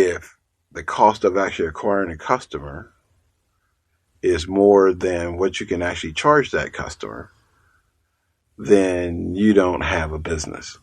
if the cost of actually acquiring a customer is more than what you can actually charge that customer, then you don't have a business.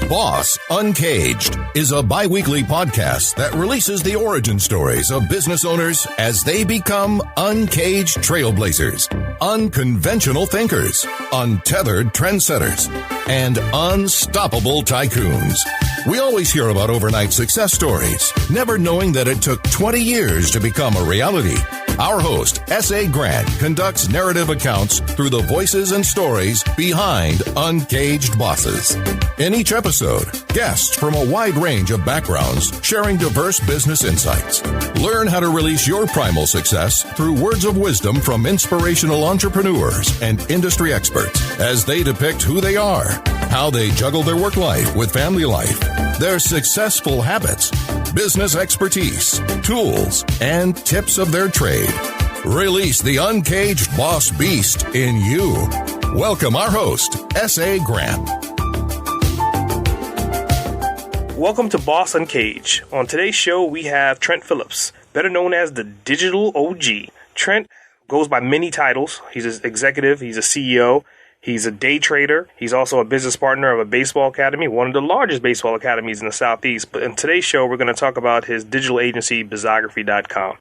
Boss Uncaged is a biweekly podcast that releases the origin stories of business owners as they become uncaged trailblazers, unconventional thinkers, untethered trendsetters, and unstoppable tycoons. We always hear about overnight success stories, never knowing that it took 20 years to become a reality. Our host, S.A. Grant, conducts narrative accounts through the voices and stories behind uncaged bosses. In each episode, guests from a wide range of backgrounds sharing diverse business insights. Learn how to release your primal success through words of wisdom from inspirational entrepreneurs and industry experts as they depict who they are, how they juggle their work life with family life, their successful habits, business expertise, tools, and tips of their trade. Release the uncaged boss beast in you. Welcome our host, S.A. Grant. Welcome to Boss Uncage. On today's show, we have Trent Phillips, better known as the Digital OG. Trent goes by many titles. He's an executive, he's a CEO, he's a day trader. He's also a business partner of a baseball academy, one of the largest baseball academies in the Southeast. But in today's show, we're going to talk about his digital agency, Bizography.com.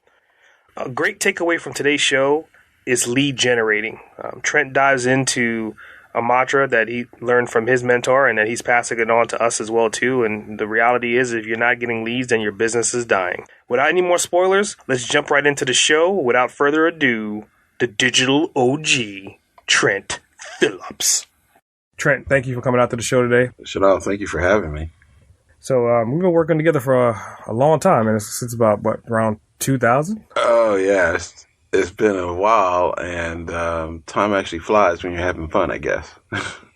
A great takeaway from today's show is lead generating. Trent dives into a mantra that he learned from his mentor and that he's passing it on to us as well too. And the reality is, if you're not getting leads, then your business is dying. Without any more spoilers, let's jump right into the show. Without further ado, the Digital OG, Trent Phillips. Trent, thank you for coming out to the show today. Chanel, thank you for having me. So we've been working together for a long time, and since about, around 2000? Oh, yeah. It's been a while, and time actually flies when you're having fun, I guess.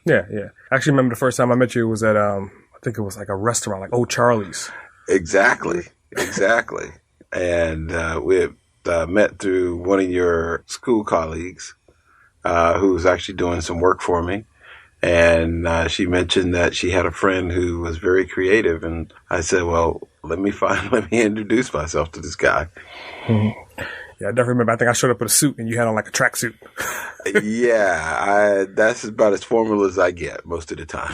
Yeah. I actually remember the first time I met you was at, I think it was like a restaurant, like Old Charlie's. Exactly. And we had met through one of your school colleagues who was actually doing some work for me. And she mentioned that she had a friend who was very creative. And I said, well, let me introduce myself to this guy. Mm-hmm. Yeah, I definitely remember. I think I showed up with a suit and you had on like a tracksuit. Yeah, that's about as formal as I get most of the time.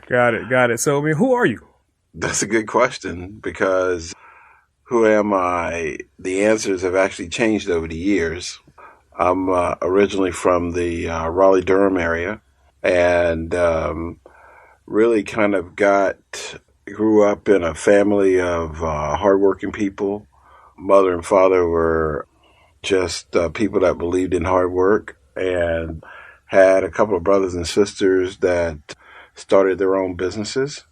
Got it. So, I mean, who are you? That's a good question, because who am I? The answers have actually changed over the years. I'm originally from the Raleigh-Durham area, and really kind of grew up in a family of hardworking people. Mother and father were just people that believed in hard work, and had a couple of brothers and sisters that started their own businesses,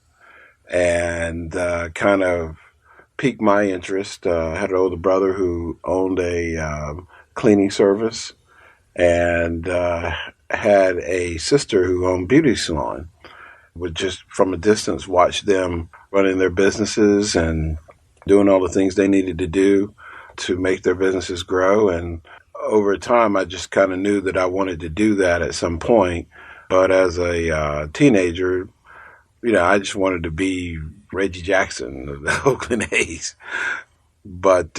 and kind of piqued my interest. I had an older brother who owned a cleaning service, and had a sister who owned a beauty salon. Would just from a distance watch them running their businesses and doing all the things they needed to do to make their businesses grow. And over time, I just kind of knew that I wanted to do that at some point. But as a teenager, I just wanted to be Reggie Jackson of the Oakland A's. But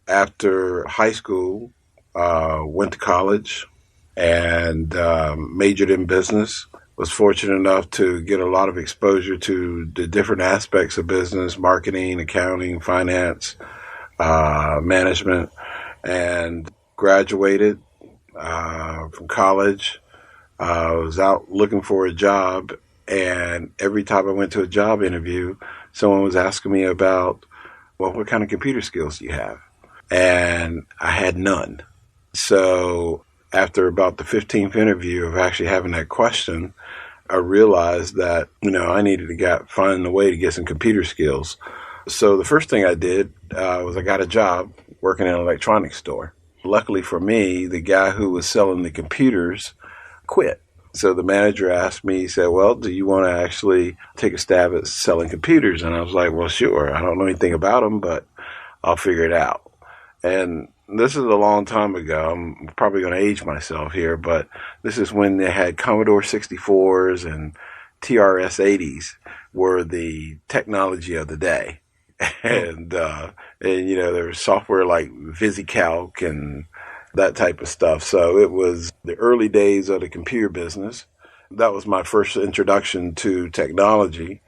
after high school, went to college and majored in business. Was fortunate enough to get a lot of exposure to the different aspects of business, marketing, accounting, finance, management, and graduated from college. I was out looking for a job, and every time I went to a job interview, someone was asking me about, well, what kind of computer skills do you have? And I had none. So after about the 15th interview of actually having that question, I realized that, I needed to find a way to get some computer skills. So the first thing I did was I got a job working in an electronics store. Luckily for me, the guy who was selling the computers quit. So the manager asked me, he said, well, do you want to actually take a stab at selling computers? And I was like, well, sure. I don't know anything about them, but I'll figure it out. And This is a long time ago. I'm probably going to age myself here, but this is when they had Commodore 64s and TRS 80s were the technology of the day. And there was software like VisiCalc and that type of stuff. So it was the early days of the computer business. That was my first introduction to technology.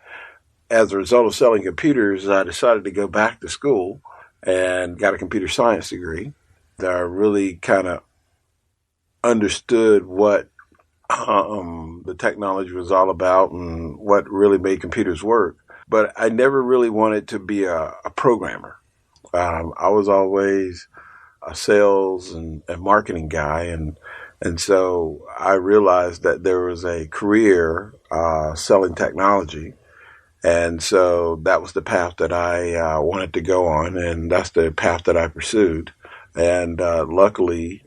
As a result of selling computers, I decided to go back to school and got a computer science degree. That I really kind of understood what the technology was all about and what really made computers work. But I never really wanted to be a programmer. I was always a sales and marketing guy, and so I realized that there was a career selling technology. And so that was the path that I wanted to go on, and that's the path that I pursued. And luckily,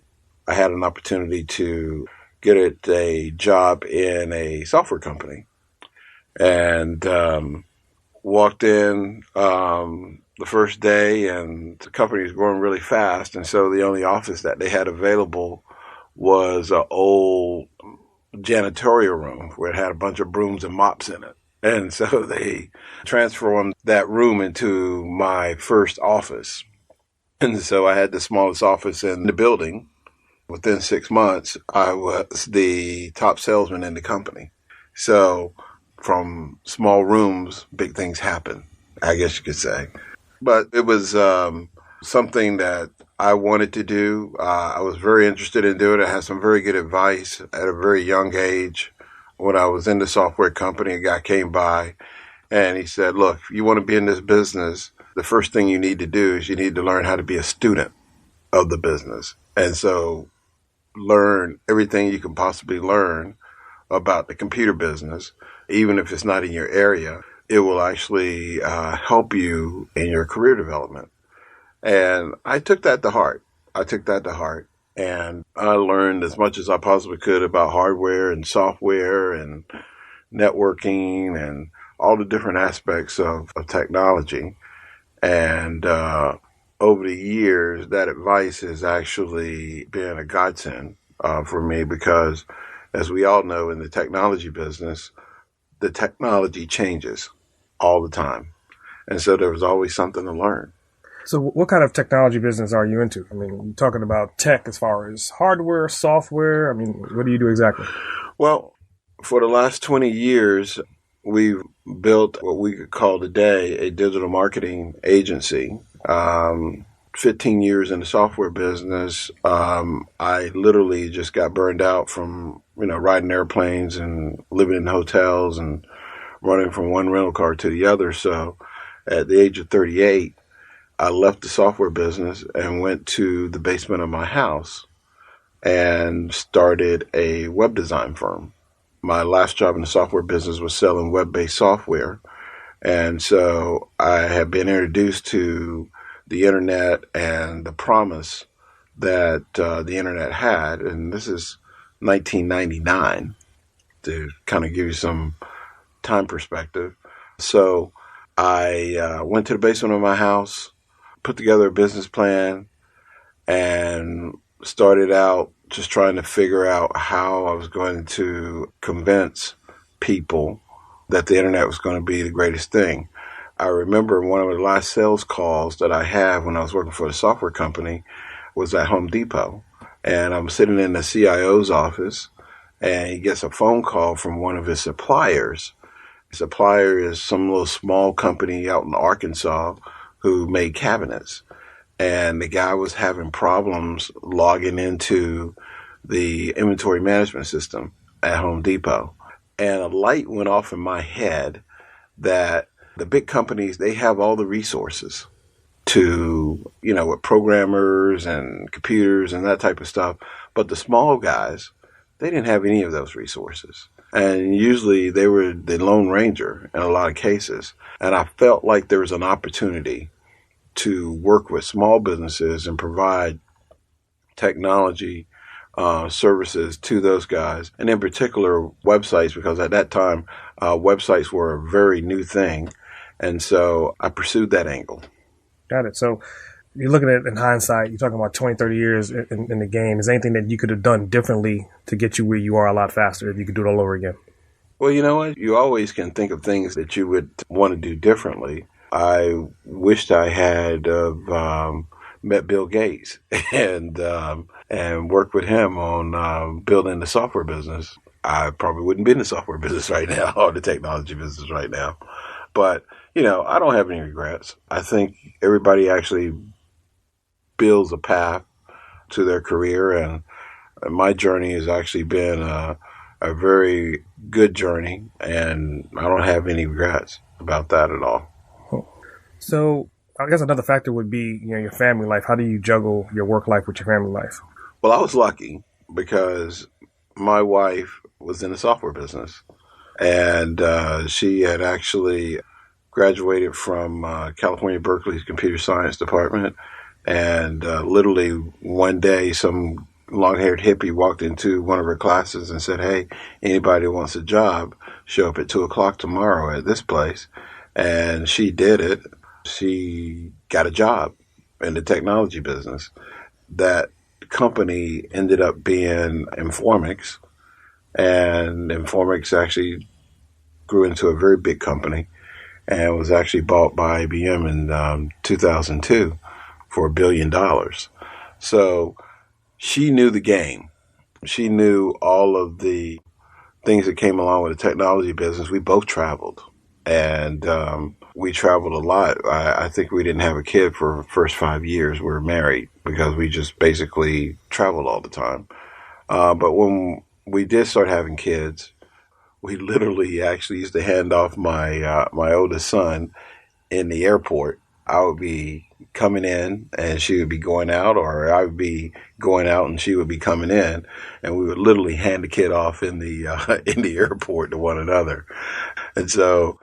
I had an opportunity to get a job in a software company. And walked in the first day, and the company was growing really fast. And so the only office that they had available was an old janitorial room where it had a bunch of brooms and mops in it. And so they transformed that room into my first office. And so I had the smallest office in the building. Within 6 months, I was the top salesman in the company. So from small rooms, big things happen, I guess you could say. But it was something that I wanted to do. I was very interested in doing it. I had some very good advice at a very young age. When I was in the software company, a guy came by and he said, look, if you want to be in this business, the first thing you need to do is you need to learn how to be a student of the business. And so learn everything you can possibly learn about the computer business, even if it's not in your area. It will actually help you in your career development. And I took that to heart. And I learned as much as I possibly could about hardware and software and networking and all the different aspects of technology. And over the years, that advice has actually been a godsend for me because, as we all know, in the technology business, the technology changes all the time. And so there was always something to learn. So what kind of technology business are you into? I mean, you're talking about tech as far as hardware, software. I mean, what do you do exactly? Well, for the last 20 years, we've built what we could call today a digital marketing agency. 15 years in the software business, I literally just got burned out from, riding airplanes and living in hotels and running from one rental car to the other. So at the age of 38, I left the software business and went to the basement of my house and started a web design firm. My last job in the software business was selling web-based software. And so I have been introduced to the internet and the promise that the internet had. And this is 1999 to kind of give you some time perspective. So I went to the basement of my house, put together a business plan, and started out just trying to figure out how I was going to convince people that the internet was going to be the greatest thing. I remember one of the last sales calls that I had when I was working for the software company was at Home Depot. And I'm sitting in the CIO's office, and he gets a phone call from one of his suppliers. The supplier is some little small company out in Arkansas who made cabinets. And the guy was having problems logging into the inventory management system at Home Depot. And a light went off in my head that the big companies, they have all the resources to, with programmers and computers and that type of stuff. But the small guys, they didn't have any of those resources. And usually they were the Lone Ranger in a lot of cases. And I felt like there was an opportunity to work with small businesses and provide technology services to those guys, and in particular websites, because at that time websites were a very new thing. And so I pursued that angle. Got it. So you're looking at it in hindsight, you're talking about 20, 30 years in the game. Is there anything that you could have done differently to get you where you are a lot faster if you could do it all over again? Well, you know what? You always can think of things that you would want to do differently. I wished I had met Bill Gates and worked with him on building the software business. I probably wouldn't be in the software business right now or the technology business right now. But, you know, I don't have any regrets. I think everybody actually builds a path to their career, and my journey has actually been a very good journey, and I don't have any regrets about that at all. So I guess another factor would be, you know, your family life. How do you juggle your work life with your family life? Well, I was lucky because my wife was in the software business, and she had actually graduated from California Berkeley's computer science department. And literally one day, some long-haired hippie walked into one of her classes and said, "Hey, anybody who wants a job, show up at 2:00 tomorrow at this place." And she did it. She got a job in the technology business. That company ended up being Informix, and Informix actually grew into a very big company and was actually bought by IBM in 2002 for $1 billion. So she knew the game. She knew all of the things that came along with the technology business. We both traveled, and we traveled a lot. I think we didn't have a kid for the first 5 years. We were married because we just basically traveled all the time. But when we did start having kids, we literally actually used to hand off my oldest son in the airport. I would be coming in and she would be going out, or I would be going out and she would be coming in, and we would literally hand the kid off in the airport to one another. And so,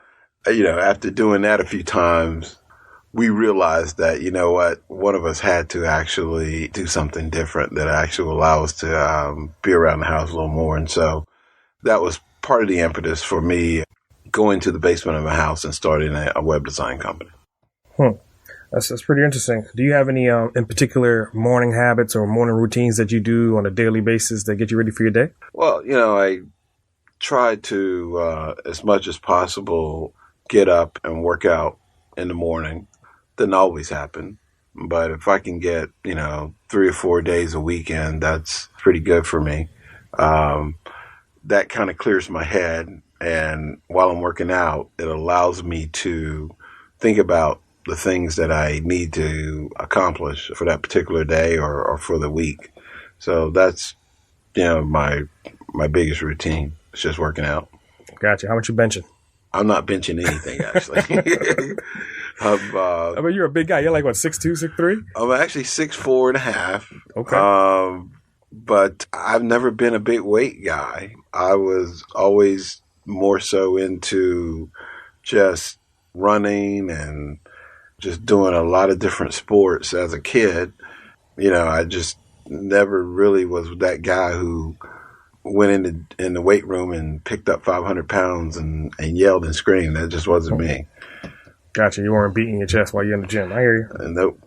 you know, after doing that a few times, we realized that, you know what, one of us had to actually do something different that actually will allow us to be around the house a little more. And so that was part of the impetus for me going to the basement of my house and starting a web design company. That's pretty interesting. Do you have any in particular morning habits or morning routines that you do on a daily basis that get you ready for your day? Well, you know, I try to, as much as possible, get up and work out in the morning. Doesn't always happen, but if I can get, you know, 3 or 4 days a weekend, that's pretty good for me. That kind of clears my head, and while I'm working out, it allows me to think about the things that I need to accomplish for that particular day or for the week. So that's, you know, my biggest routine. It's just working out. Gotcha. How much you benching? I'm not benching anything, actually. I mean, you're a big guy. You're like, what, 6'2", 6'3"? I'm actually 6'4.5". Okay. But I've never been a big weight guy. I was always more so into just running and just doing a lot of different sports as a kid. You know, I just never really was that guy who went in the weight room and picked up 500 pounds and yelled and screamed. That just wasn't me. Gotcha. You weren't beating your chest while you're in the gym. I hear you. Nope.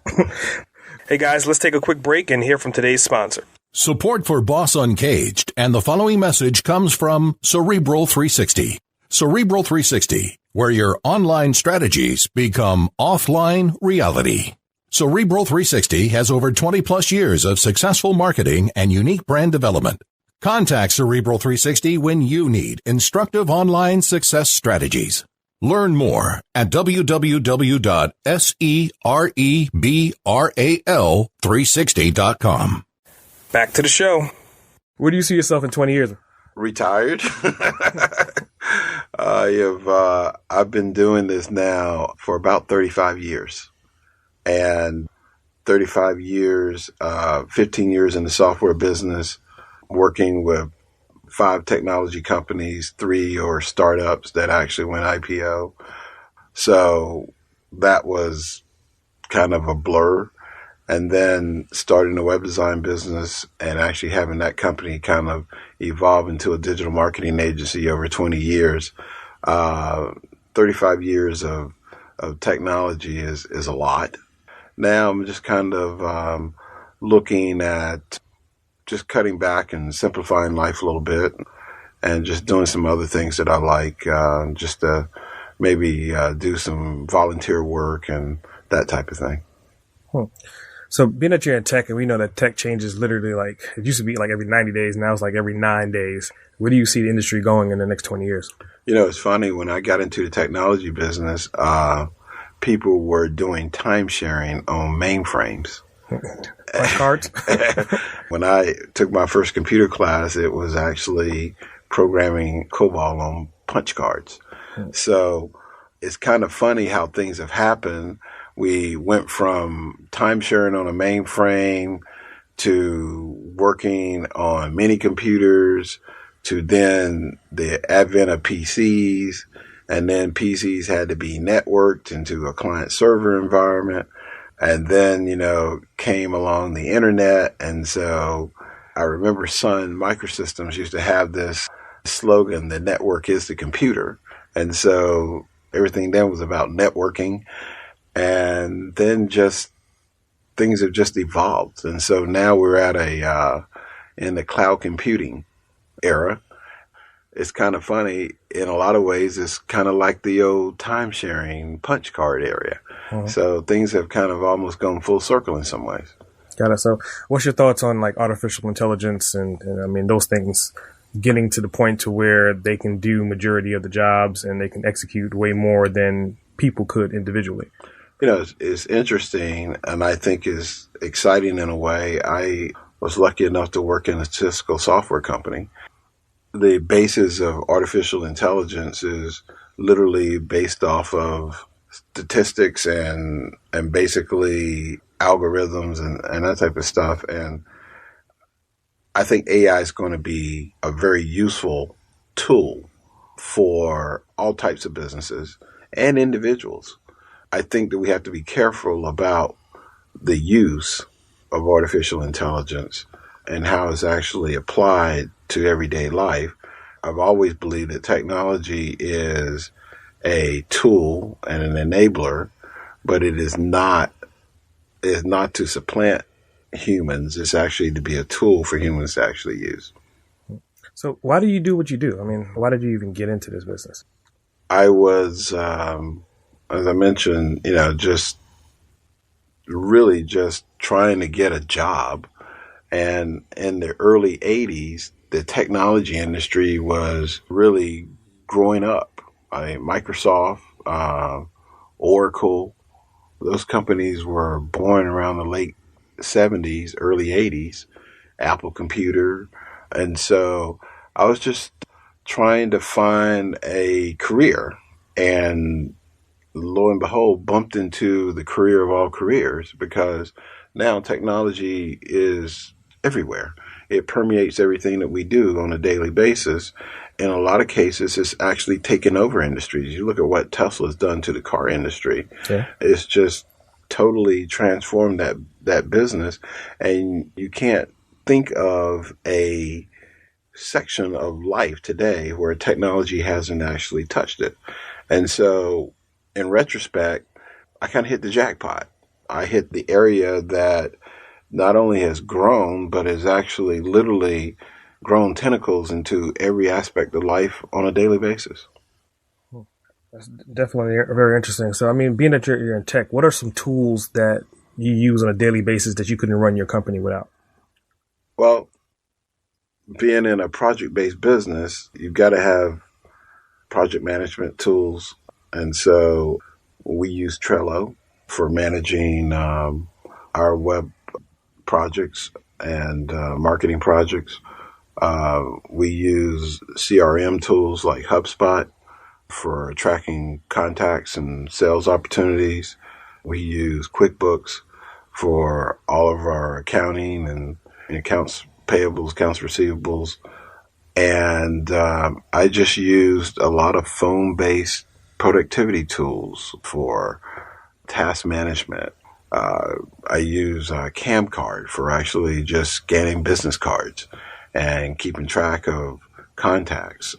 Hey, guys, let's take a quick break and hear from today's sponsor. Support for Boss Uncaged and the following message comes from Cerebral 360. Cerebral 360, where your online strategies become offline reality. Cerebral 360 has over 20 plus years of successful marketing and unique brand development. Contact Cerebral 360 when you need instructive online success strategies. Learn more at www.cerebral360.com. Back to the show. Where do you see yourself in 20 years? Retired. I've been doing this now for about 35 years. And 35 years, 15 years in the software business, working with 5 technology companies, 3 or startups that actually went IPO. So that was kind of a blur. And then starting a web design business and actually having that company kind of evolve into a digital marketing agency over 20 years. 35 years of technology is a lot. now I'm just kind of looking at just cutting back and simplifying life a little bit and just doing some other things that I like, just to maybe do some volunteer work and that type of thing. So being that you're in tech, and we know that tech changes literally, like it used to be like every 90 days. Now it's like every 9 days. Where do you see the industry going in the next 20 years? It's funny. When I got into the technology business, people were doing time sharing on mainframes. Punch cards? When I took my first computer class, it was actually programming COBOL on punch cards. So it's kind of funny how things have happened. We went from time sharing on a mainframe to working on mini computers to then the advent of PCs, and then PCs had to be networked into a client server environment. And then, came along the internet. And so I remember Sun Microsystems used to have this slogan, the network is the computer. And so everything then was about networking. And then just things have just evolved. And so now we're at in the cloud computing era. It's kind of funny. In a lot of ways, it's kind of like the old time sharing punch card area. Mm-hmm. So things have kind of almost gone full circle in some ways. Got it. So what's your thoughts on like artificial intelligence and I mean, those things getting to the point to where they can do majority of the jobs and they can execute way more than people could individually? It's interesting, and I think is exciting in a way. I was lucky enough to work in a statistical software company. The basis of artificial intelligence is literally based off of statistics and basically algorithms and that type of stuff. And I think AI is going to be a very useful tool for all types of businesses and individuals. I think that we have to be careful about the use of artificial intelligence and how it's actually applied to everyday life. I've always believed that technology is a tool and an enabler, but it is not to supplant humans. It's actually to be a tool for humans to actually use. So why do you do what you do? I mean, why did you even get into this business? I was, as I mentioned, just really just trying to get a job. And in the early 80s, the technology industry was really growing up. Microsoft, Oracle, those companies were born around the late 70s, early 80s, Apple Computer. And so I was just trying to find a career, and lo and behold, bumped into the career of all careers, because now technology is everywhere. It permeates everything that we do on a daily basis. In a lot of cases, it's actually taken over industries. You look at what Tesla's done to the car industry. Yeah. It's just totally transformed that business. And you can't think of a section of life today where technology hasn't actually touched it. And so in retrospect, I kind of hit the jackpot. I hit the area that not only has grown, but has actually literally grown tentacles into every aspect of life on a daily basis. That's definitely very interesting. So, I mean, being that you're in tech, what are some tools that you use on a daily basis that you couldn't run your company without? Well, being in a project-based business, you've got to have project management tools. And so we use Trello for managing our web projects and marketing projects. We use CRM tools like HubSpot for tracking contacts and sales opportunities. We use QuickBooks for all of our accounting and accounts payables, accounts receivables. And I just used a lot of phone-based productivity tools for task management. I use Camcard for actually just scanning business cards and keeping track of contacts.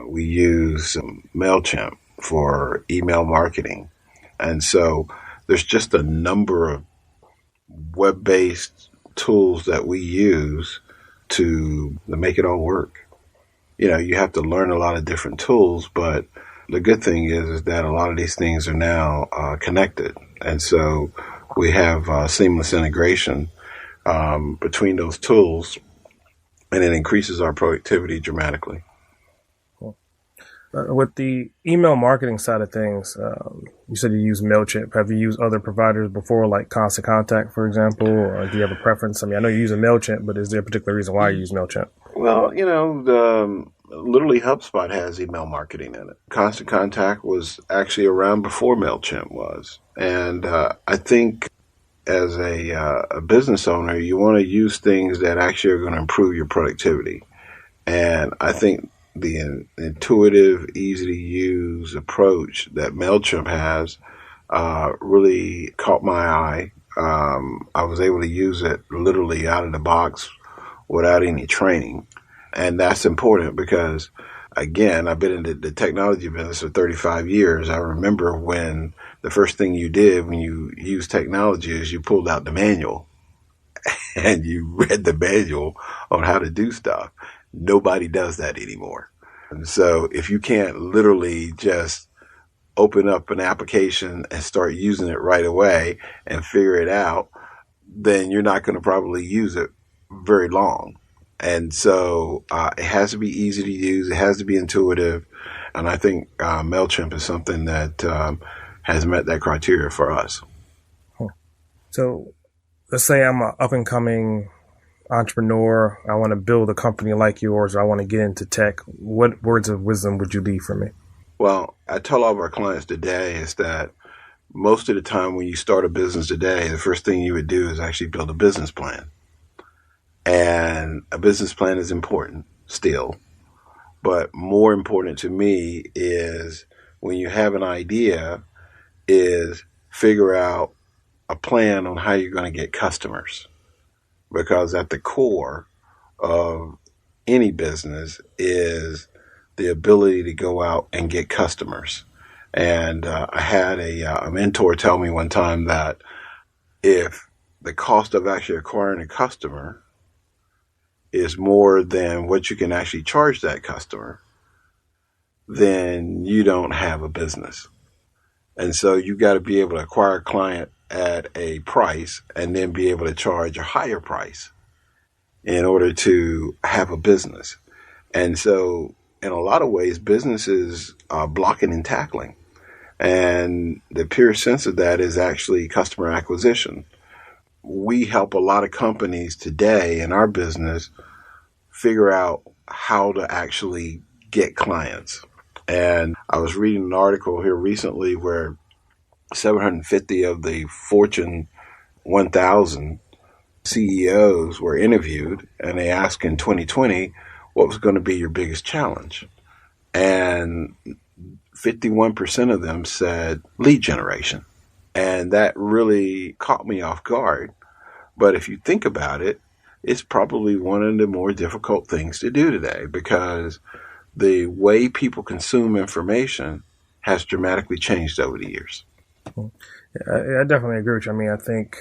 We use MailChimp for email marketing. And so there's just a number of web-based tools that we use to make it all work. You have to learn a lot of different tools, but the good thing is that a lot of these things are now connected. And so we have seamless integration between those tools, and it increases our productivity dramatically. With the email marketing side of things, you said you use MailChimp. Have you used other providers before, like Constant Contact, for example? Or do you have a preference? I know you're using MailChimp, but is there a particular reason why you use MailChimp? Well, literally HubSpot has email marketing in it. Constant Contact was actually around before MailChimp was. And I think as a business owner, you want to use things that actually are going to improve your productivity. And I think the intuitive, easy to use approach that MailChimp has really caught my eye. I was able to use it literally out of the box without any training. And that's important because, again, I've been in the technology business for 35 years. I remember when the first thing you did when you used technology is you pulled out the manual and you read the manual on how to do stuff. Nobody does that anymore. And so if you can't literally just open up an application and start using it right away and figure it out, then you're not going to probably use it very long. And so it has to be easy to use. It has to be intuitive. And I think MailChimp is something that has met that criteria for us. So let's say I'm an up-and-coming entrepreneur. I want to build a company like yours, or I want to get into tech. What words of wisdom would you leave for me? Well, I tell all of our clients today is that most of the time when you start a business today, the first thing you would do is actually build a business plan. And a business plan is important still. But more important to me is when you have an idea is figure out a plan on how you're going to get customers. Because at the core of any business is the ability to go out and get customers. And I had a mentor tell me one time that if the cost of actually acquiring a customer is more than what you can actually charge that customer, then you don't have a business. And so you've got to be able to acquire a client at a price and then be able to charge a higher price in order to have a business. And so in a lot of ways, businesses are blocking and tackling. And the pure sense of that is actually customer acquisition. We help a lot of companies today in our business figure out how to actually get clients. And I was reading an article here recently where 750 of the Fortune 1000 CEOs were interviewed, and they asked in 2020, what was going to be your biggest challenge? And 51% of them said lead generation. And that really caught me off guard. But if you think about it, it's probably one of the more difficult things to do today because the way people consume information has dramatically changed over the years. I definitely agree with you. I think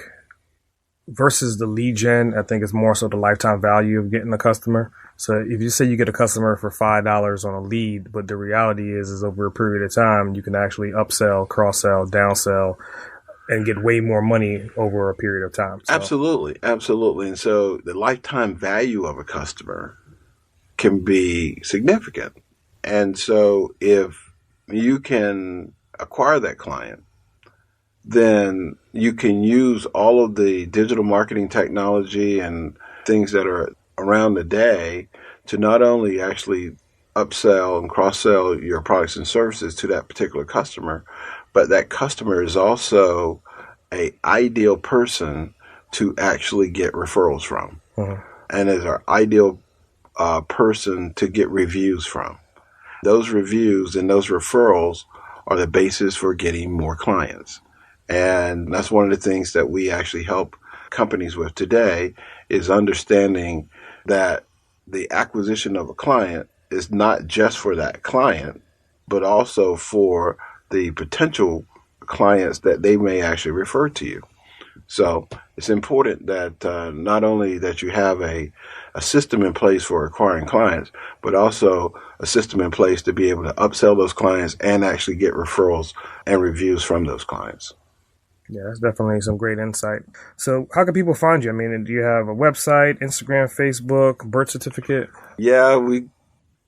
versus the lead gen, I think it's more so the lifetime value of getting a customer. So if you say you get a customer for $5 on a lead, but the reality is over a period of time, you can actually upsell, cross-sell, downsell, and get way more money over a period of time. So. Absolutely. And so the lifetime value of a customer can be significant. And so if you can acquire that client, then you can use all of the digital marketing technology and things that are around today to not only actually upsell and cross-sell your products and services to that particular customer, but that customer is also an ideal person to actually get referrals from. Mm-hmm. And is our ideal person to get reviews from. Those reviews and those referrals are the basis for getting more clients. And that's one of the things that we actually help companies with today is understanding that the acquisition of a client is not just for that client, but also for the potential clients that they may actually refer to you. So it's important that not only that you have a system in place for acquiring clients, but also a system in place to be able to upsell those clients and actually get referrals and reviews from those clients. Yeah, that's definitely some great insight. So how can people find you? I mean, do you have a website, Instagram, Facebook, birth certificate? Yeah,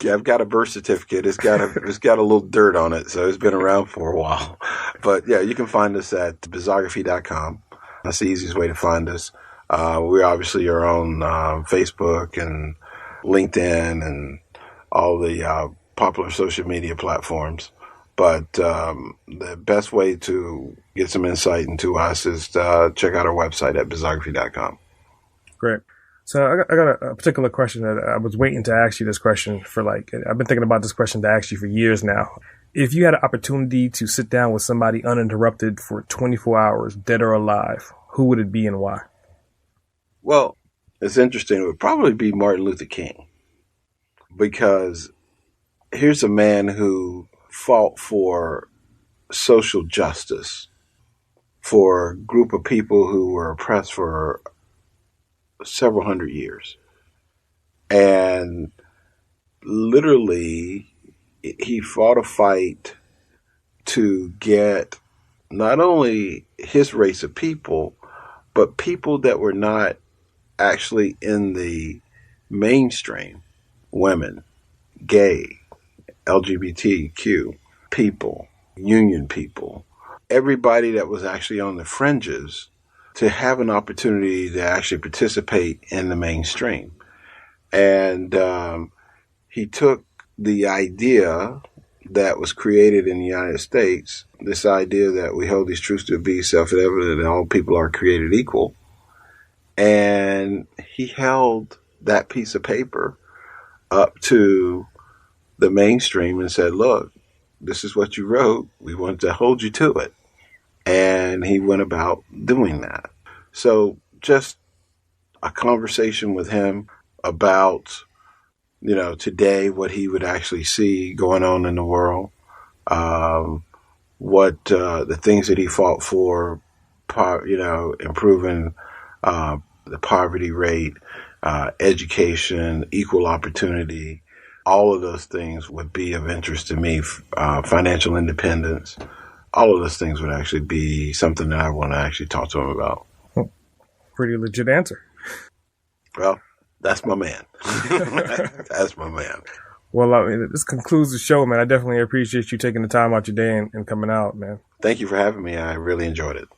I've got a birth certificate. It's got a little dirt on it, so it's been around for a while. But yeah, you can find us at Bizography.com. That's the easiest way to find us. We obviously are on Facebook and LinkedIn and all the popular social media platforms. But the best way to get some insight into us is to check out our website at Bizography.com. Great. So I got a particular question that I was waiting to ask you this question for I've been thinking about this question to ask you for years now. If you had an opportunity to sit down with somebody uninterrupted for 24 hours, dead or alive, who would it be and why? Well, it's interesting. It would probably be Martin Luther King, because here's a man who fought for social justice for a group of people who were oppressed for several hundred years. And literally, he fought a fight to get not only his race of people, but people that were not actually in the mainstream: women, gay, LGBTQ people, union people, everybody that was actually on the fringes, to have an opportunity to actually participate in the mainstream. And he took the idea that was created in the United States, this idea that we hold these truths to be self-evident that all people are created equal, and he held that piece of paper up to the mainstream and said, look, this is what you wrote. We want to hold you to it. And he went about doing that. So just a conversation with him about, today, what he would actually see going on in the world, what the things that he fought for, improving the poverty rate, education, equal opportunity. All of those things would be of interest to me. Financial independence. All of those things would actually be something that I want to actually talk to him about. Pretty legit answer. Well, that's my man. That's my man. Well, this concludes the show, man. I definitely appreciate you taking the time out your day and coming out, man. Thank you for having me. I really enjoyed it.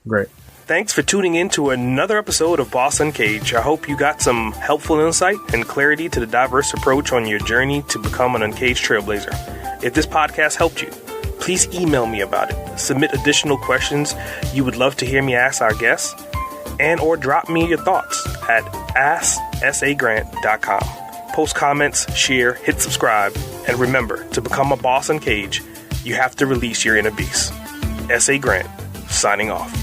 Great. Thanks for tuning in to another episode of Boss Uncage. I hope you got some helpful insight and clarity to the diverse approach on your journey to become an uncaged trailblazer. If this podcast helped you, please email me about it. Submit additional questions you would love to hear me ask our guests, and or drop me your thoughts at asksagrant.com. Post comments, share, hit subscribe, and remember, to become a boss uncaged, you have to release your inner beast. S.A. Grant, signing off.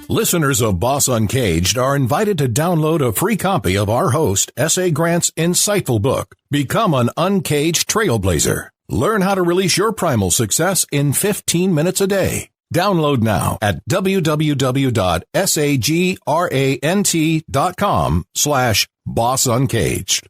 Listeners of Boss Uncaged are invited to download a free copy of our host, S.A. Grant's insightful book, Become an Uncaged Trailblazer. Learn how to release your primal success in 15 minutes a day. Download now at www.sagrant.com/bossuncaged.